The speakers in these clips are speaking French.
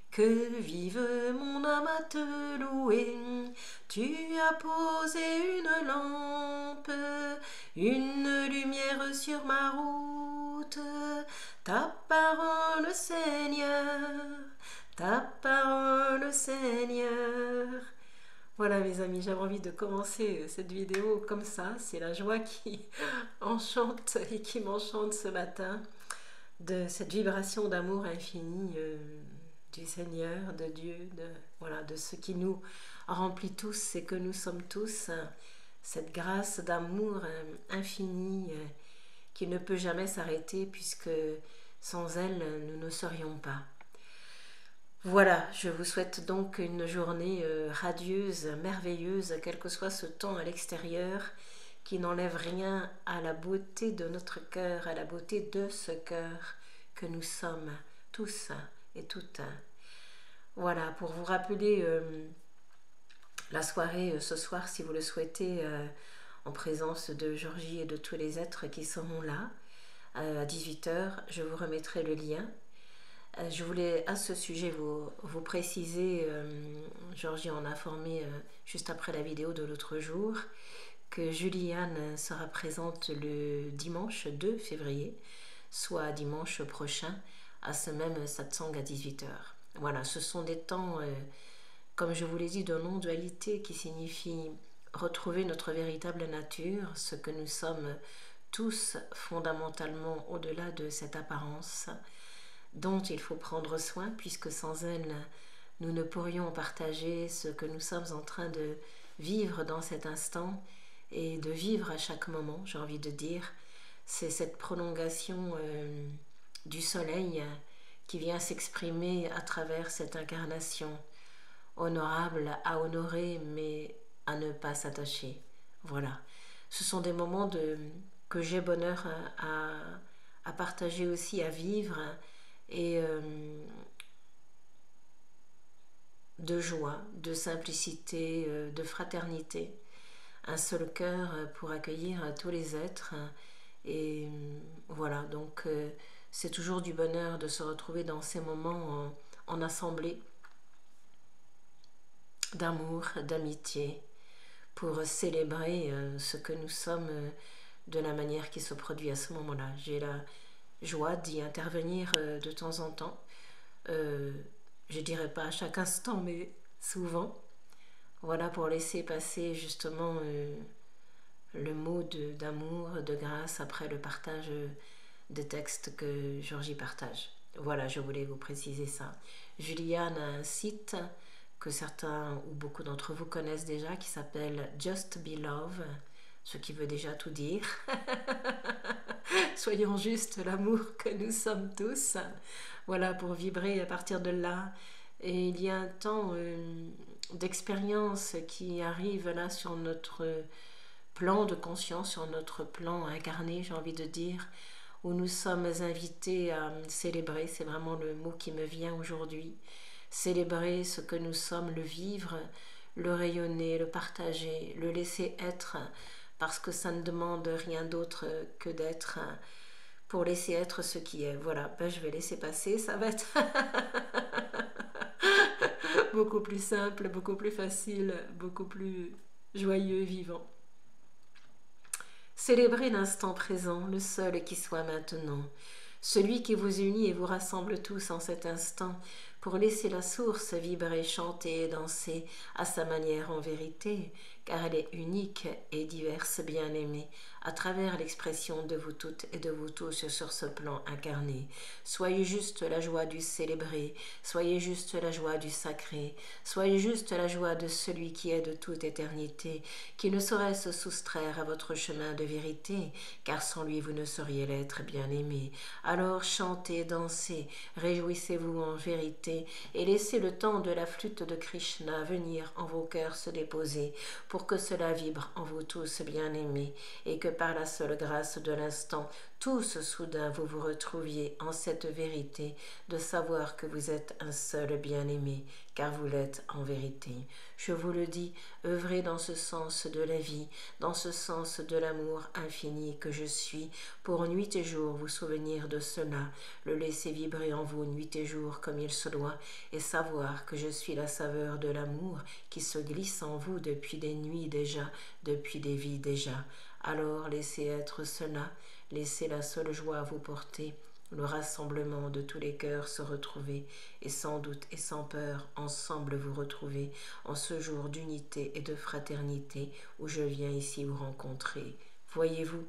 Que vive mon âme à te louer, tu as posé une lampe, une lumière sur ma route, ta parole Seigneur, ta parole Seigneur. Voilà mes amis, j'avais envie de commencer cette vidéo comme ça, c'est la joie qui enchante et qui m'enchante ce matin, de cette vibration d'amour infini du Seigneur, de Dieu, voilà, de ce qui nous remplit tous et que nous sommes tous, cette grâce d'amour infini qui ne peut jamais s'arrêter puisque sans elle nous ne serions pas. Voilà, je vous souhaite donc une journée radieuse, merveilleuse, quel que soit ce temps à l'extérieur, qui n'enlève rien à la beauté de notre cœur, à la beauté de ce cœur que nous sommes tous et toutes. Voilà, pour vous rappeler la soirée ce soir, si vous le souhaitez, en présence de Georgie et de tous les êtres qui seront là, à 18h, je vous remettrai le lien. Je voulais à ce sujet vous préciser, Georgie en a informé juste après la vidéo de l'autre jour, que Juliane sera présente le dimanche 2 février, soit dimanche prochain, à ce même satsang à 18h. Voilà, ce sont des temps, comme je vous l'ai dit, de non-dualité qui signifie retrouver notre véritable nature, ce que nous sommes tous fondamentalement au-delà de cette apparence, dont il faut prendre soin, puisque sans elle, nous ne pourrions partager ce que nous sommes en train de vivre dans cet instant et de vivre à chaque moment, j'ai envie de dire. C'est cette prolongation du soleil qui vient s'exprimer à travers cette incarnation honorable à honorer, mais à ne pas s'attacher. Voilà. Ce sont des moments que j'ai bonheur à partager aussi, à vivre, et de joie, de simplicité, de fraternité, un seul cœur pour accueillir tous les êtres. Et voilà, donc c'est toujours du bonheur de se retrouver dans ces moments en assemblée d'amour, d'amitié, pour célébrer ce que nous sommes de la manière qui se produit à ce moment-là. J'ai la joie d'y intervenir de temps en temps, je dirais pas à chaque instant, mais souvent, voilà, pour laisser passer justement le mot d'amour, de grâce après le partage des textes que Georgie partage. Voilà, je voulais vous préciser ça. Juliane a un site que certains ou beaucoup d'entre vous connaissent déjà, qui s'appelle Just Be Love, ce qui veut déjà tout dire. Soyons juste l'amour que nous sommes tous. Voilà, pour vibrer à partir de là. Et il y a un temps d'expérience qui arrive là sur notre plan de conscience, sur notre plan incarné, j'ai envie de dire, où nous sommes invités à célébrer, c'est vraiment le mot qui me vient aujourd'hui, célébrer ce que nous sommes, le vivre, le rayonner, le partager, le laisser être, parce que ça ne demande rien d'autre que d'être, pour laisser être ce qui est. Voilà, ben, je vais laisser passer, ça va être beaucoup plus simple, beaucoup plus facile, beaucoup plus joyeux, vivant. Célébrez l'instant présent, le seul qui soit maintenant, celui qui vous unit et vous rassemble tous en cet instant, pour laisser la source vibrer, chanter et danser à sa manière en vérité, car elle est unique et diverse, bien-aimée, à travers l'expression de vous toutes et de vous tous sur ce plan incarné. Soyez juste la joie du célébrer, soyez juste la joie du sacré, soyez juste la joie de celui qui est de toute éternité, qui ne saurait se soustraire à votre chemin de vérité, car sans lui vous ne sauriez l'être, bien-aimé. Alors chantez, dansez, réjouissez-vous en vérité, et laissez le temps de la flûte de Krishna venir en vos cœurs se déposer, pour que cela vibre en vous tous, bien-aimés, et que par la seule grâce de l'instant, tous soudain vous vous retrouviez en cette vérité de savoir que vous êtes un seul bien-aimé, car vous l'êtes en vérité. Je vous le dis, œuvrez dans ce sens de la vie, dans ce sens de l'amour infini que je suis, pour nuit et jour vous souvenir de cela, le laisser vibrer en vous nuit et jour comme il se doit, et savoir que je suis la saveur de l'amour qui se glisse en vous depuis des nuits déjà, depuis des vies déjà. Alors laissez être cela, laissez la seule joie vous porter, le rassemblement de tous les cœurs se retrouver, et sans doute et sans peur, ensemble vous retrouver, en ce jour d'unité et de fraternité où je viens ici vous rencontrer. Voyez-vous,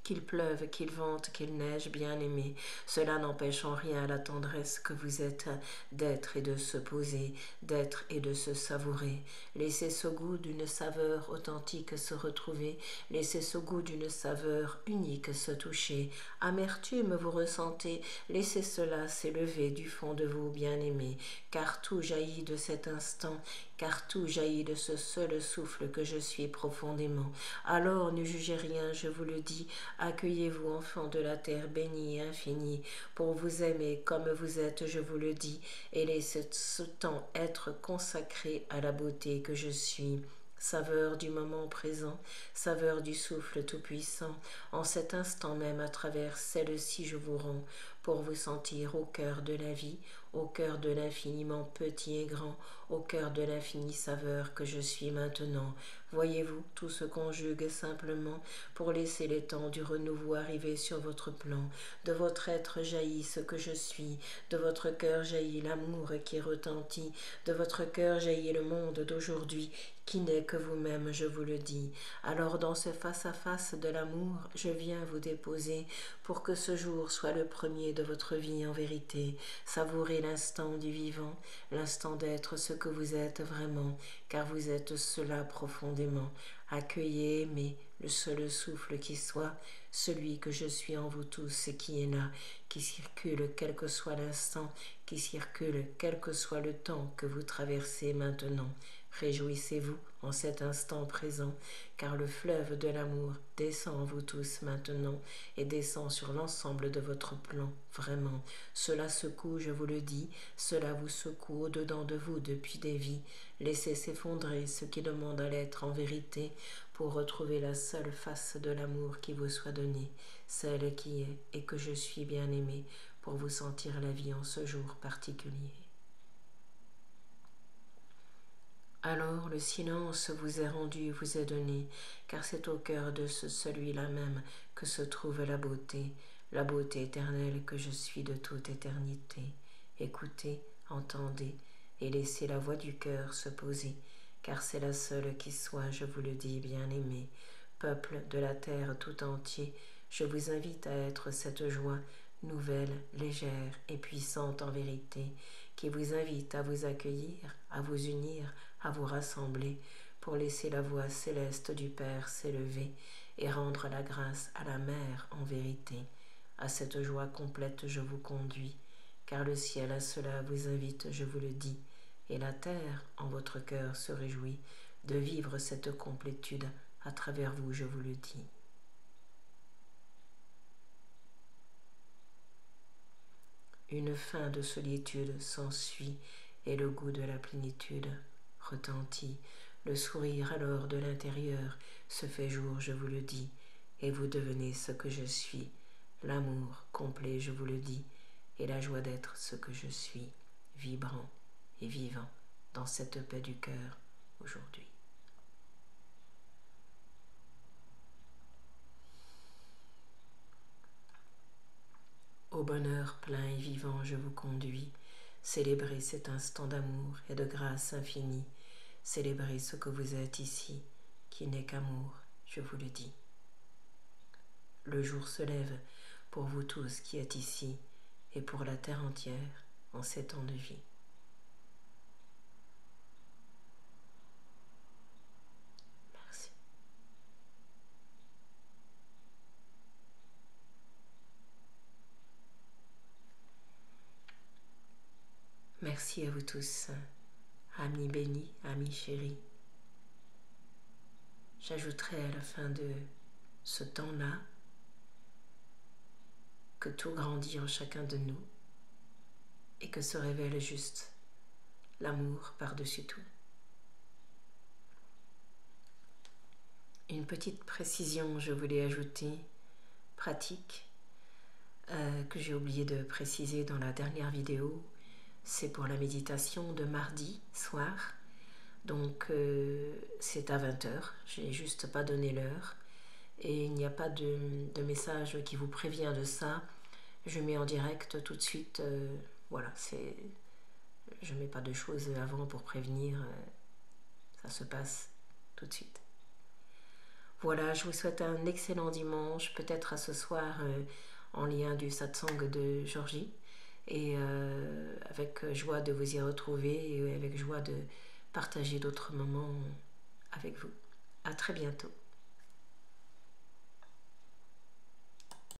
qu'il pleuve, qu'il vente, qu'il neige, bien-aimé, cela n'empêche en rien la tendresse que vous êtes d'être et de se poser, d'être et de se savourer. Laissez ce goût d'une saveur authentique se retrouver, laissez ce goût d'une saveur unique se toucher. Amertume vous ressentez, laissez cela s'élever du fond de vous, bien-aimé, car tout jaillit de cet instant, car tout jaillit de ce seul souffle que je suis profondément. Alors ne jugez rien, je vous le dis, accueillez-vous, enfants de la terre bénie et infinie, pour vous aimer comme vous êtes, je vous le dis, et laissez ce temps être consacré à la beauté que je suis. Saveur du moment présent, saveur du souffle tout-puissant, en cet instant même à travers celle-ci je vous rends, pour vous sentir au cœur de la vie, au cœur de l'infiniment petit et grand, au cœur de l'infinie saveur que je suis maintenant. Voyez-vous, tout se conjugue simplement pour laisser les temps du renouveau arriver sur votre plan. De votre être jaillit ce que je suis, de votre cœur jaillit l'amour qui retentit, de votre cœur jaillit le monde d'aujourd'hui, qui n'est que vous-même, je vous le dis. Alors dans ce face-à-face de l'amour, je viens vous déposer pour que ce jour soit le premier de votre vie en vérité. Savourez l'instant du vivant, l'instant d'être ce que vous êtes vraiment, car vous êtes cela profondément. Accueillez, aimez, le seul souffle qui soit, celui que je suis en vous tous et qui est là, qui circule quel que soit l'instant, qui circule quel que soit le temps que vous traversez maintenant. Réjouissez-vous en cet instant présent, car le fleuve de l'amour descend en vous tous maintenant et descend sur l'ensemble de votre plan, vraiment. Cela secoue, je vous le dis, cela vous secoue au-dedans de vous depuis des vies. Laissez s'effondrer ce qui demande à l'être en vérité pour retrouver la seule face de l'amour qui vous soit donnée, celle qui est et que je suis bien aimée, pour vous sentir la vie en ce jour particulier. Alors le silence vous est rendu, vous est donné, car c'est au cœur de celui-là même que se trouve la beauté éternelle que je suis de toute éternité. Écoutez, entendez, et laissez la voix du cœur se poser, car c'est la seule qui soit, je vous le dis, bien-aimé. Peuple de la terre tout entier, je vous invite à être cette joie nouvelle, légère et puissante en vérité, qui vous invite à vous accueillir, à vous unir, à vous rassembler, pour laisser la voix céleste du Père s'élever et rendre la grâce à la Mère en vérité. À cette joie complète je vous conduis, car le ciel à cela vous invite, je vous le dis, et la terre en votre cœur se réjouit de vivre cette complétude à travers vous, je vous le dis. Une fin de solitude s'ensuit et le goût de la plénitude retentit. Le sourire alors de l'intérieur se fait jour, je vous le dis, et vous devenez ce que je suis, l'amour complet, je vous le dis, et la joie d'être ce que je suis, vibrant et vivant dans cette paix du cœur aujourd'hui. Au bonheur plein et vivant je vous conduis, célébrez cet instant d'amour et de grâce infinie, célébrez ce que vous êtes ici, qui n'est qu'amour, je vous le dis. Le jour se lève pour vous tous qui êtes ici et pour la terre entière en ces temps de vie. Merci. Merci à vous tous, amis bénis, amis chéris. J'ajouterai à la fin de ce temps-là que tout grandit en chacun de nous et que se révèle juste l'amour par-dessus tout. Une petite précision, je voulais ajouter, pratique, que j'ai oublié de préciser dans la dernière vidéo, c'est pour la méditation de mardi soir. Donc c'est à 20 h, j'ai juste pas donné l'heure et il n'y a pas de message qui vous prévient de ça. Je mets en direct tout de suite, voilà, je mets pas de choses avant pour prévenir, ça se passe tout de suite. Voilà, je vous souhaite un excellent dimanche, peut-être à ce soir en lien du satsang de Georgie, et avec joie de vous y retrouver et avec joie de partager d'autres moments avec vous. À très bientôt.